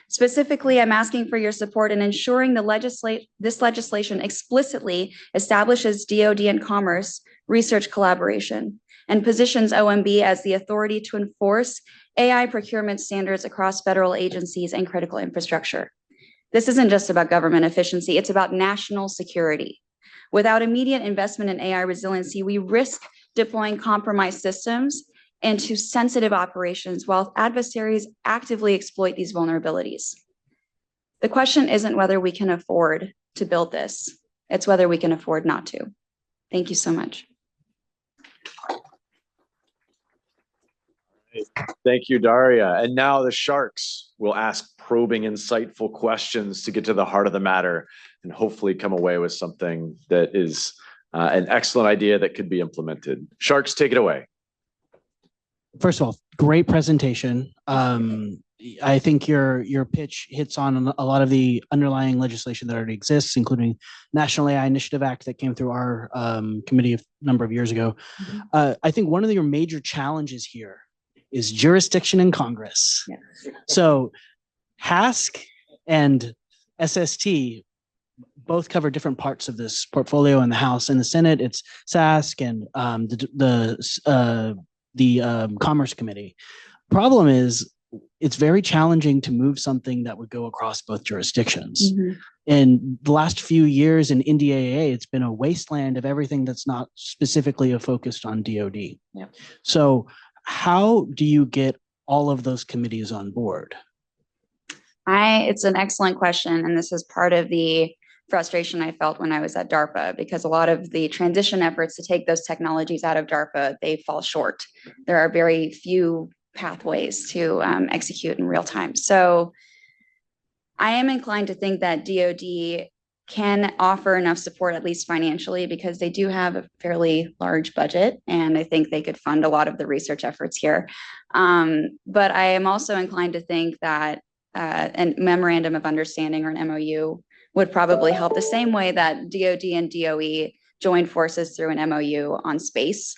Specifically, I'm asking for your support in ensuring this legislation explicitly establishes DoD and Commerce research collaboration and positions OMB as the authority to enforce AI procurement standards across federal agencies and critical infrastructure. This isn't just about government efficiency, it's about national security. Without immediate investment in AI resiliency, we risk deploying compromised systems into sensitive operations while adversaries actively exploit these vulnerabilities. The question isn't whether we can afford to build this, it's whether we can afford not to. Thank you so much. Thank you, Daria. And now the Sharks will ask probing, insightful questions to get to the heart of the matter and hopefully come away with something that is an excellent idea that could be implemented. Sharks, take it away. First of all, great presentation. I think your pitch hits on a lot of the underlying legislation that already exists, including National AI Initiative Act that came through our committee a number of years ago. I think one of your major challenges here is jurisdiction in Congress. Yeah. So HASC and SST both cover different parts of this portfolio. In the House and the Senate, it's SASC and the Commerce Committee. Problem is, it's very challenging to move something that would go across both jurisdictions. Mm-hmm. In the last few years in NDAA, it's been a wasteland of everything that's not specifically focused on DoD. Yep. So how do you get all of those committees on board? It's an excellent question. And this is part of the frustration I felt when I was at DARPA, because a lot of the transition efforts to take those technologies out of DARPA, they fall short. There are very few pathways to execute in real time. So I am inclined to think that DoD can offer enough support, at least financially, because they do have a fairly large budget, and I think they could fund a lot of the research efforts here. But I am also inclined to think that a memorandum of understanding or an MOU would probably help the same way that DoD and DOE joined forces through an MOU on space.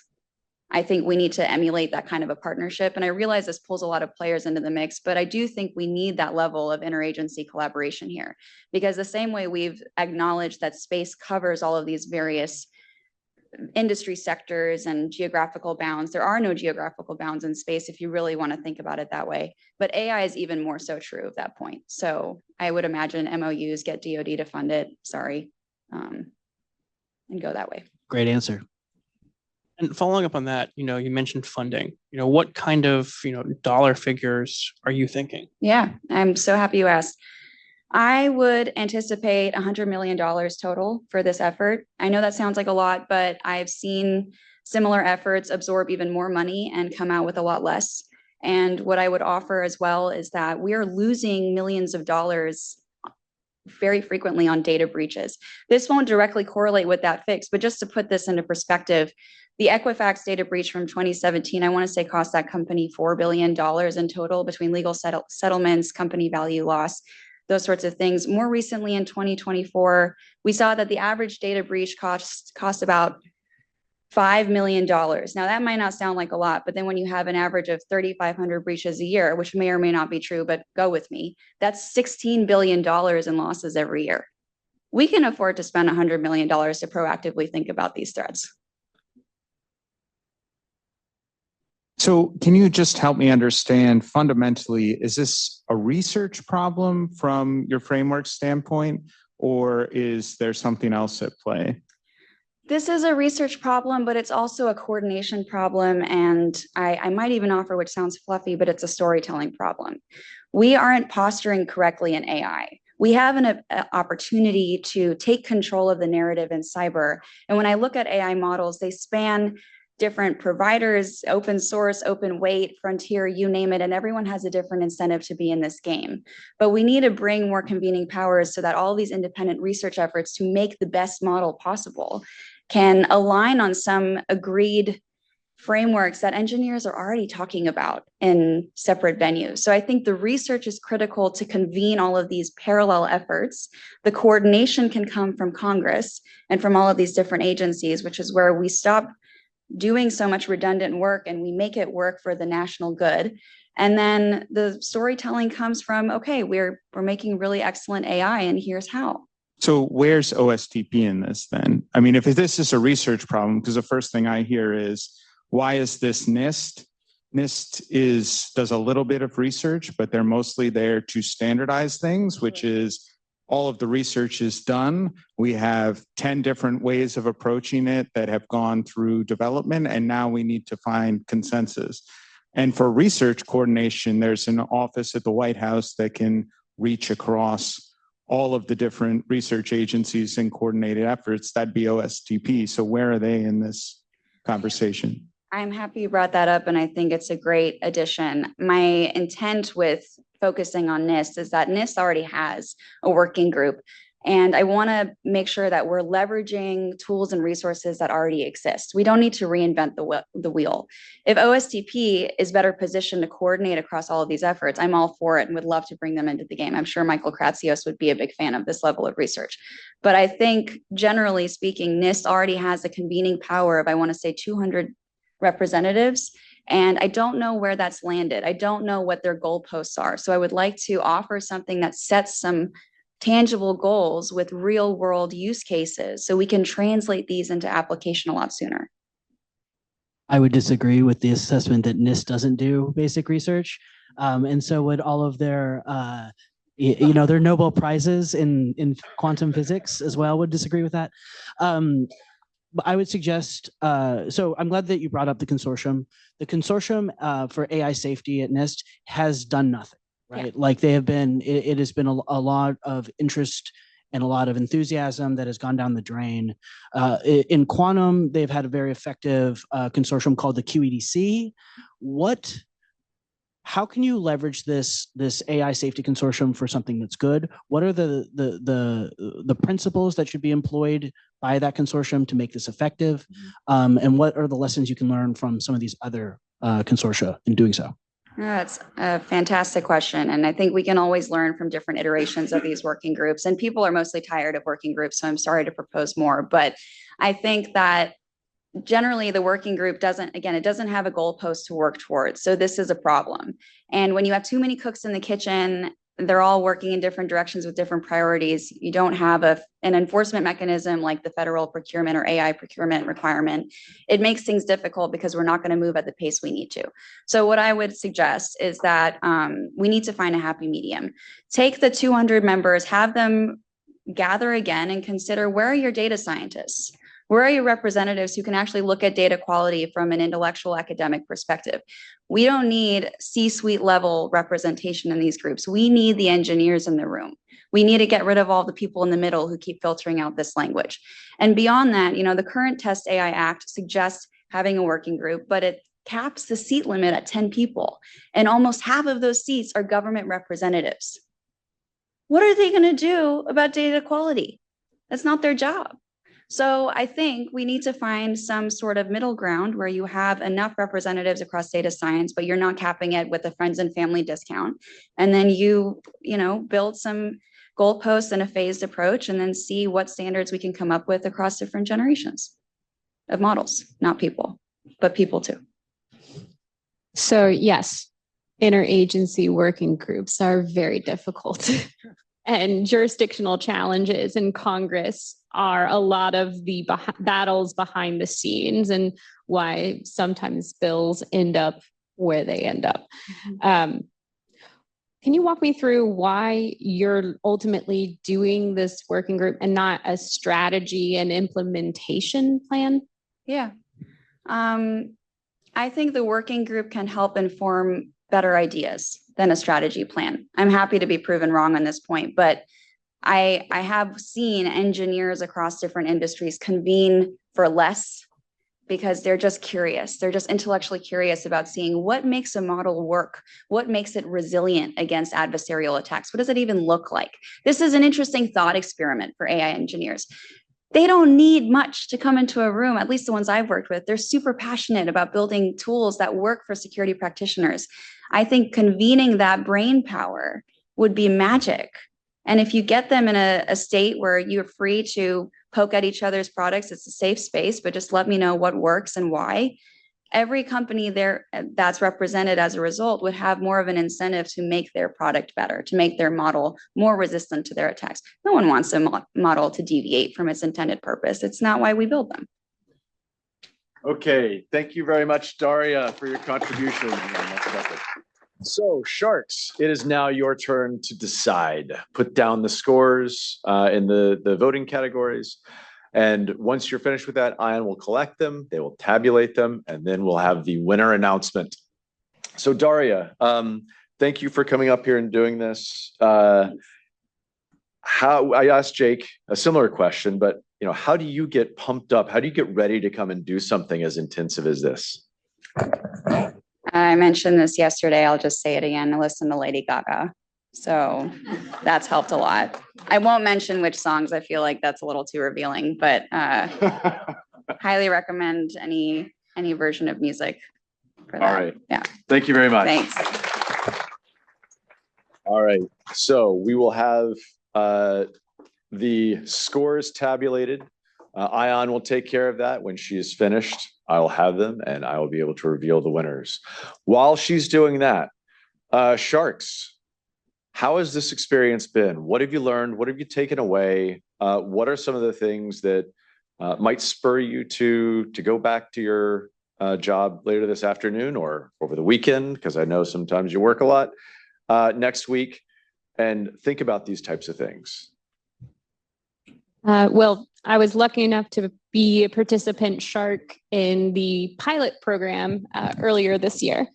I think we need to emulate that kind of a partnership. And I realize this pulls a lot of players into the mix, but I do think we need that level of interagency collaboration here, because the same way we've acknowledged that space covers all of these various industry sectors and geographical bounds, there are no geographical bounds in space if you really want to think about it that way. But AI is even more so true of that point. So I would imagine MOUs get DoD to fund it, and go that way. Great answer. And following up on that, you mentioned funding. What kind of, dollar figures are you thinking? Yeah, I'm so happy you asked. I would anticipate $100 million total for this effort. I know that sounds like a lot, but I've seen similar efforts absorb even more money and come out with a lot less. And what I would offer as well is that we are losing millions of dollars very frequently on data breaches. This won't directly correlate with that fix, but just to put this into perspective, the Equifax data breach from 2017, I want to say cost that company $4 billion in total between legal settlements, company value loss, those sorts of things. More recently in 2024, we saw that the average data breach cost about $5 million. Now that might not sound like a lot, but then when you have an average of 3,500 breaches a year, which may or may not be true, but go with me, that's $16 billion in losses every year. We can afford to spend $100 million to proactively think about these threats. So can you just help me understand fundamentally, is this a research problem from your framework standpoint, or is there something else at play? This is a research problem, but it's also a coordination problem. And I might even offer, which sounds fluffy, but it's a storytelling problem. We aren't posturing correctly in AI. We have an opportunity to take control of the narrative in cyber. And when I look at AI models, they span different providers, open source, open weight, frontier, you name it, and everyone has a different incentive to be in this game. But we need to bring more convening powers so that all these independent research efforts to make the best model possible can align on some agreed frameworks that engineers are already talking about in separate venues. So I think the research is critical to convene all of these parallel efforts. The coordination can come from Congress and from all of these different agencies, which is where we stop doing so much redundant work and we make it work for the national good. And then the storytelling comes from, okay, we're making really excellent AI and here's how. So where's OSTP in this then? I mean, if this is a research problem, because the first thing I hear is, why is this NIST? NIST does a little bit of research, but they're mostly there to standardize things, which is all of the research is done. We have 10 different ways of approaching it that have gone through development, and now we need to find consensus. And for research coordination, there's an office at the White House that can reach across all of the different research agencies and coordinated efforts. That'd be OSTP. So where are they in this conversation? I'm happy you brought that up, and I think it's a great addition. My intent with focusing on NIST is that NIST already has a working group, and I want to make sure that we're leveraging tools and resources that already exist. We don't need to reinvent the wheel. If OSTP is better positioned to coordinate across all of these efforts, I'm all for it and would love to bring them into the game. I'm sure Michael Kratsios would be a big fan of this level of research. But I think generally speaking, NIST already has the convening power of, I want to say, 200 representatives. And I don't know where that's landed. I don't know what their goalposts are. So I would like to offer something that sets some tangible goals with real world use cases so we can translate these into application a lot sooner. I would disagree with the assessment that NIST doesn't do basic research. And so would all of their, their Nobel Prizes in quantum physics as well would disagree with that. But I would suggest, so I'm glad that you brought up the consortium. The consortium for AI safety at NIST has done nothing, right? Yeah. Like they have been, it has been a lot of interest and a lot of enthusiasm that has gone down the drain. In quantum, they've had a very effective consortium called the QEDC. how can you leverage this AI safety consortium for something that's good? What are the principles that should be employed by that consortium to make this effective? And what are the lessons you can learn from some of these other consortia in doing so? That's a fantastic question. And I think we can always learn from different iterations of these working groups. And people are mostly tired of working groups, so I'm sorry to propose more. But I think that generally the working group doesn't have a goalpost to work towards. So this is a problem. And when you have too many cooks in the kitchen, they're all working in different directions with different priorities. You don't have an enforcement mechanism like the federal procurement or AI procurement requirement. It makes things difficult because we're not going to move at the pace we need to. So what I would suggest is that we need to find a happy medium. Take the 200 members, have them gather again and consider, where are your data scientists? Where are your representatives who can actually look at data quality from an intellectual academic perspective? We don't need C-suite level representation in these groups. We need the engineers in the room. We need to get rid of all the people in the middle who keep filtering out this language. And beyond that, the current Test AI Act suggests having a working group, but it caps the seat limit at 10 people. And almost half of those seats are government representatives. What are they going to do about data quality? That's not their job. So I think we need to find some sort of middle ground where you have enough representatives across data science, but you're not capping it with a friends and family discount. And then you build some goalposts and a phased approach, and then see what standards we can come up with across different generations of models, not people, but people too. So yes, interagency working groups are very difficult. And jurisdictional challenges in Congress are a lot of the battles behind the scenes, and why sometimes bills end up where they end up. Can you walk me through why you're ultimately doing this working group and not a strategy and implementation plan? Yeah. I think the working group can help inform better ideas than a strategy plan. I'm happy to be proven wrong on this point, but I have seen engineers across different industries convene for less because they're just curious. They're just intellectually curious about seeing what makes a model work, what makes it resilient against adversarial attacks. What does it even look like? This is an interesting thought experiment for AI engineers. They don't need much to come into a room, at least the ones I've worked with. They're super passionate about building tools that work for security practitioners. I think convening that brain power would be magic. And if you get them in a state where you're free to poke at each other's products, it's a safe space, but just let me know what works and why. Every company there that's represented as a result would have more of an incentive to make their product better, to make their model more resistant to their attacks. No one wants a model to deviate from its intended purpose. It's not why we build them. Okay, thank you very much, Daria, for your contribution. So, Sharks, it is now your turn to decide. Put down the scores in the voting categories. And once you're finished with that, Ion will collect them, they will tabulate them, and then we'll have the winner announcement. So, Daria, thank you for coming up here and doing this. I asked Jake a similar question, but how do you get pumped up? How do you get ready to come and do something as intensive as this? I mentioned this yesterday. I'll just say it again. I listen to Lady Gaga. So that's helped a lot. I won't mention which songs. I feel like that's a little too revealing, but highly recommend any version of music for that. All right. Yeah. Thank you very much. Thanks. All right. So we will have the scores tabulated. Ion will take care of that when she is finished. I will have them and I will be able to reveal the winners. While she's doing that, Sharks, how has this experience been? What have you learned? What have you taken away? What are some of the things that might spur you to go back to your job later this afternoon or over the weekend? Because I know sometimes you work a lot next week, and think about these types of things. Well, I was lucky enough to be a participant shark in the pilot program earlier this year.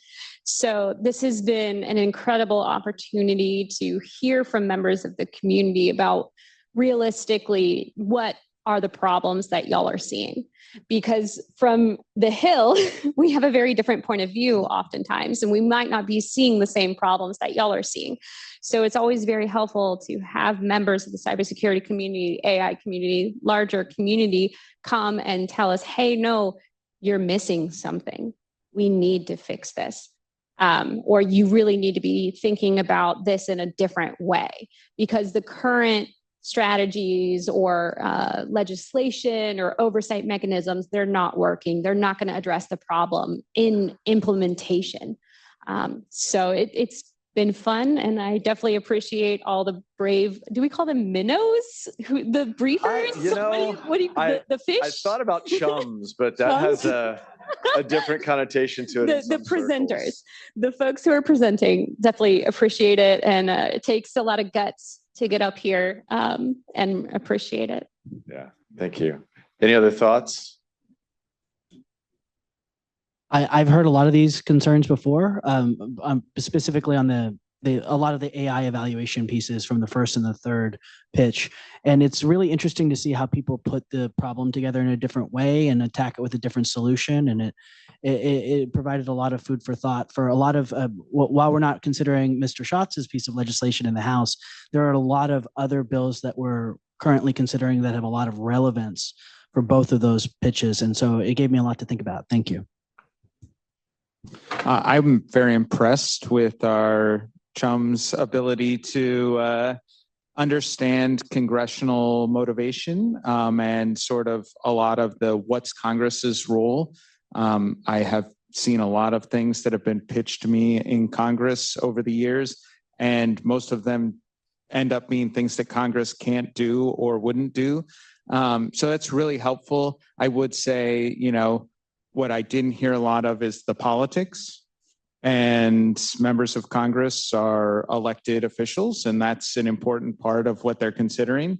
So this has been an incredible opportunity to hear from members of the community about realistically what are the problems that y'all are seeing? Because from the Hill, we have a very different point of view oftentimes, and we might not be seeing the same problems that y'all are seeing. So it's always very helpful to have members of the cybersecurity community, AI community, larger community come and tell us, hey, no, you're missing something. We need to fix this. Or you really need to be thinking about this in a different way, because the current strategies or legislation or oversight mechanisms, they're not working. They're not going to address the problem in implementation. So it's been fun, and I definitely appreciate all the brave, do we call them minnows? The briefers? The fish? I thought about chums, but that has a different connotation to it. The presenters, the folks who are presenting, definitely appreciate it. And it takes a lot of guts to get up here and appreciate it. Yeah, thank you. Any other thoughts? I've heard a lot of these concerns before, specifically on a lot of the AI evaluation pieces from the first and the third pitch. And it's really interesting to see how people put the problem together in a different way and attack it with a different solution. And it provided a lot of food for thought for a lot of, while we're not considering Mr. Schatz's piece of legislation in the House, there are a lot of other bills that we're currently considering that have a lot of relevance for both of those pitches. And so it gave me a lot to think about. Thank you. I'm very impressed with our chums' ability to understand congressional motivation and sort of a lot of the what's Congress's role. I have seen a lot of things that have been pitched to me in Congress over the years, and most of them end up being things that Congress can't do or wouldn't do. So that's really helpful. I would say, what I didn't hear a lot of is the politics, and members of Congress are elected officials, and that's an important part of what they're considering.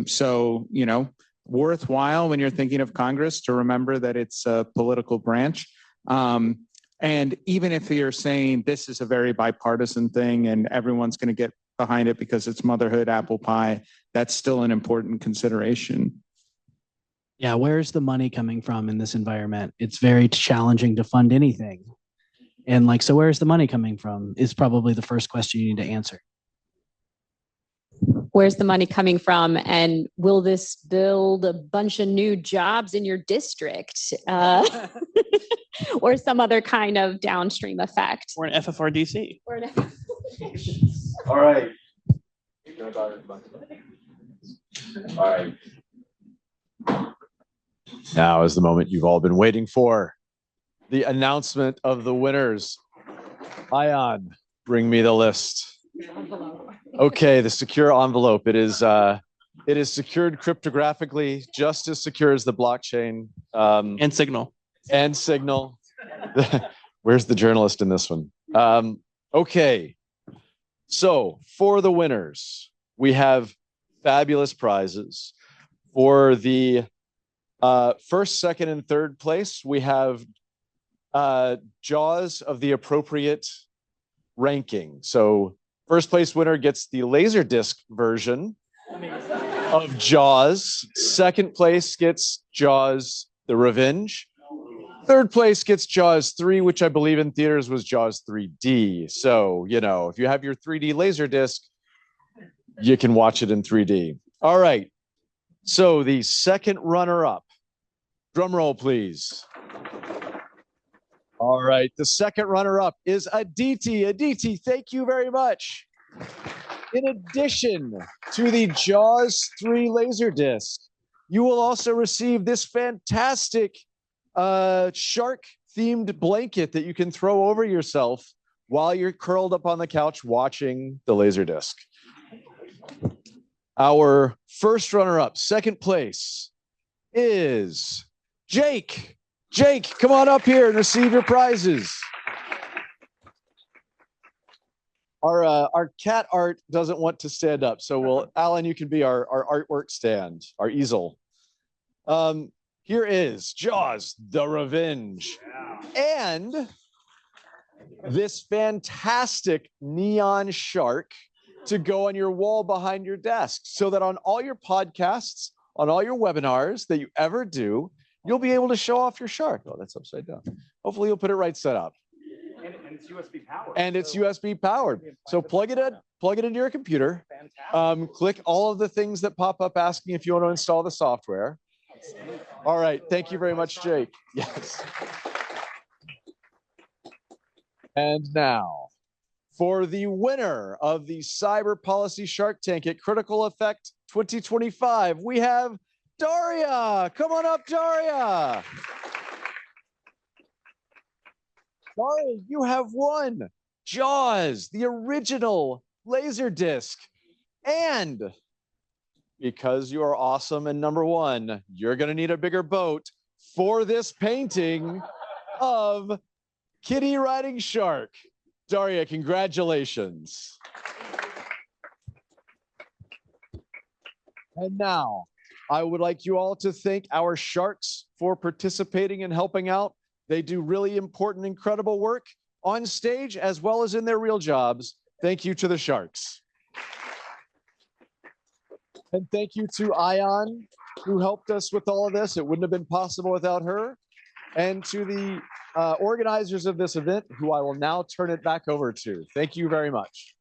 So, worthwhile when you're thinking of Congress to remember that it's a political branch. And even if you're saying this is a very bipartisan thing and everyone's going to get behind it because it's motherhood apple pie, that's still an important consideration. Yeah, where's the money coming from in this environment? It's very challenging to fund anything. And so where's the money coming from is probably the first question you need to answer. Where's the money coming from? And will this build a bunch of new jobs in your district? Or some other kind of downstream effect? Or an FFRDC. All right. All right. Now is the moment you've all been waiting for. The announcement of the winners. Ion, bring me the list. Okay, the secure envelope. It is secured cryptographically, just as secure as the blockchain. And Signal. And Signal. Where's the journalist in this one? Okay. So for the winners, we have fabulous prizes. For the first, second, and third place, we have JAWS of the appropriate ranking. So first place winner gets the Laserdisc version of JAWS. Second place gets JAWS The Revenge. Third place gets JAWS 3, which I believe in theaters was JAWS 3D. So, if you have your 3D Laserdisc, you can watch it in 3D. All right. So the second runner-up, drum roll, please. All right, the second runner-up is Aditi. Aditi, thank you very much. In addition to the JAWS 3 Laserdisc, you will also receive this fantastic shark-themed blanket that you can throw over yourself while you're curled up on the couch watching the Laserdisc. Our first runner-up, second place, is Jake. Jake, come on up here and receive your prizes. Our cat art doesn't want to stand up, so Alan, you can be our artwork stand, our easel. Here is JAWS The Revenge. And this fantastic neon shark to go on your wall behind your desk, so that on all your podcasts, on all your webinars that you ever do, you'll be able to show off your shark. Oh, that's upside down. Hopefully you'll put it right side up. And it's USB powered. And it's USB powered. So plug it into your computer. Click all of the things that pop up asking if you want to install the software. All right. Thank you very much, Jake. Yes. And now, for the winner of the Cyber Policy Shark Tank at Critical Effect 2025, we have Daria. Come on up, Daria. Daria, you have won Jaws, the original Laserdisc. And because you are awesome and number one, you're going to need a bigger boat for this painting of Kitty riding shark. Daria, congratulations. And now I would like you all to thank our sharks for participating and helping out. They do really important, incredible work on stage as well as in their real jobs. Thank you to the sharks. And thank you to Ion, who helped us with all of this. It wouldn't have been possible without her. And to the organizers of this event, who I will now turn it back over to. Thank you very much.